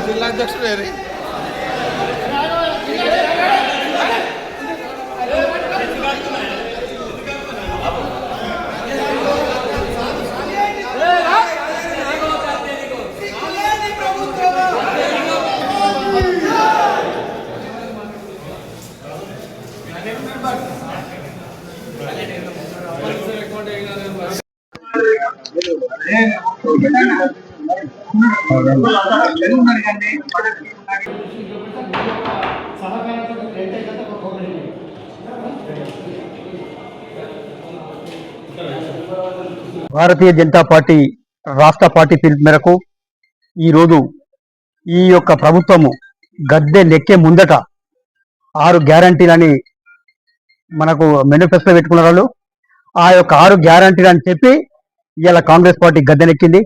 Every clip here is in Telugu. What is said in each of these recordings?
జిల్లా అధ్యక్షుడు భారతీయ జనతా పార్టీ రాష్ట్ర పార్టీ పిలుపు మేరకు ఈరోజు ఈ యొక్క ప్రభుత్వము గద్దె నెక్కే ముందట 6 గ్యారంటీలని మనకు మేనిఫెస్టో పెట్టుకున్న వాళ్ళు ఆ యొక్క 6 గ్యారంటీలు అని చెప్పి ఇలా కాంగ్రెస్ పార్టీ గద్దెనెక్కింది.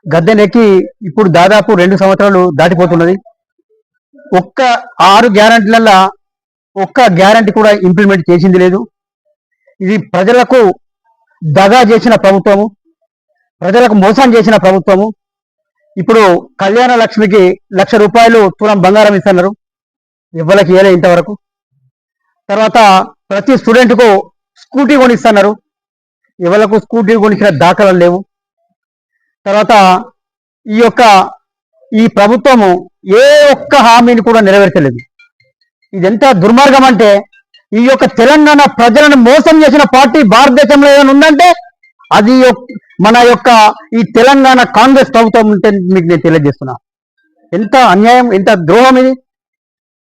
గద్దెనెక్కి ఇప్పుడు దాదాపు 2 సంవత్సరాలు దాటిపోతున్నది. ఒక్క 6 గ్యారంటీలలో ఒక్క గ్యారంటీ కూడా ఇంప్లిమెంట్ చేసింది లేదు. ఇది ప్రజలకు దగా చేసిన ప్రభుత్వము, ప్రజలకు మోసం చేసిన ప్రభుత్వము. ఇప్పుడు కళ్యాణ లక్ష్మికి 1,00,000 రూపాయలు తులం బంగారం ఇస్తున్నారు, ఇవ్వలకి ఇవ్వలే ఇంతవరకు. తర్వాత ప్రతి స్టూడెంట్కు స్కూటీ కొనిస్తున్నారు, ఇవ్వలకు స్కూటీ కొనిచ్చిన దాఖలు లేవు. తర్వాత ఈ ప్రభుత్వము ఏ ఒక్క హామీని కూడా నెరవేర్చలేదు. ఇది ఎంత దుర్మార్గం అంటే, ఈ యొక్క తెలంగాణ ప్రజలను మోసం చేసిన పార్టీ భారతదేశంలో ఏమైనా ఉందంటే అది మన యొక్క ఈ తెలంగాణ కాంగ్రెస్ ప్రభుత్వం ఉంటే మీకు నేను తెలియజేస్తున్నా. ఎంత అన్యాయం, ఎంత ద్రోహం ఇది.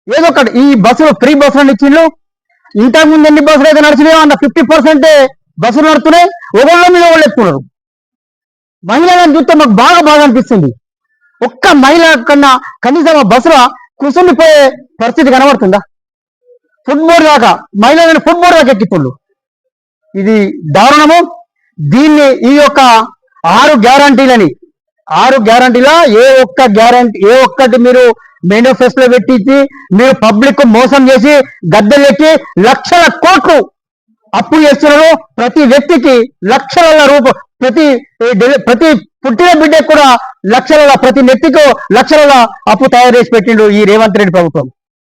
ఏదో ఒకటి ఈ బస్సులు ఫ్రీ బస్సులు ఇచ్చిండ్రు. ఇంతకుముందు ఎన్ని బస్సులు అయితే నడిచినాయో అన్న 50% బస్సులు నడుస్తున్నాయి, ఒకళ్ళ మీద వాళ్ళు ఎక్కుతున్నారు. మహిళలను చూస్తే మాకు బాగా అనిపిస్తుంది. ఒక్క మహిళ కన్నా కనీసం ఆ బస్సులో కూర్చుండిపోయే పరిస్థితి కనబడుతుందా? ఫుట్బోర్డ్ దాకా మహిళలను ఫుట్బోర్డ్ దాకా ఎక్కిస్తుండ్రు. ఇది దారుణము. దీన్ని ఈ యొక్క 6 గ్యారంటీల ఏ ఒక్కటి మీరు మేనిఫెస్టోలో పెట్టించి మీరు పబ్లిక్ మోసం చేసి గద్దెలెక్కి లక్షల కోట్లు అప్పు చేస్తున్నారు. ప్రతి వ్యక్తికి లక్షల ప్రతి పుట్టిన బిడ్డకు కూడా లక్షల, ప్రతి నెత్తికి లక్షల అప్పు తయారు చేసి పెట్టిండు ఈ రేవంత్ రెడ్డి ప్రభుత్వం.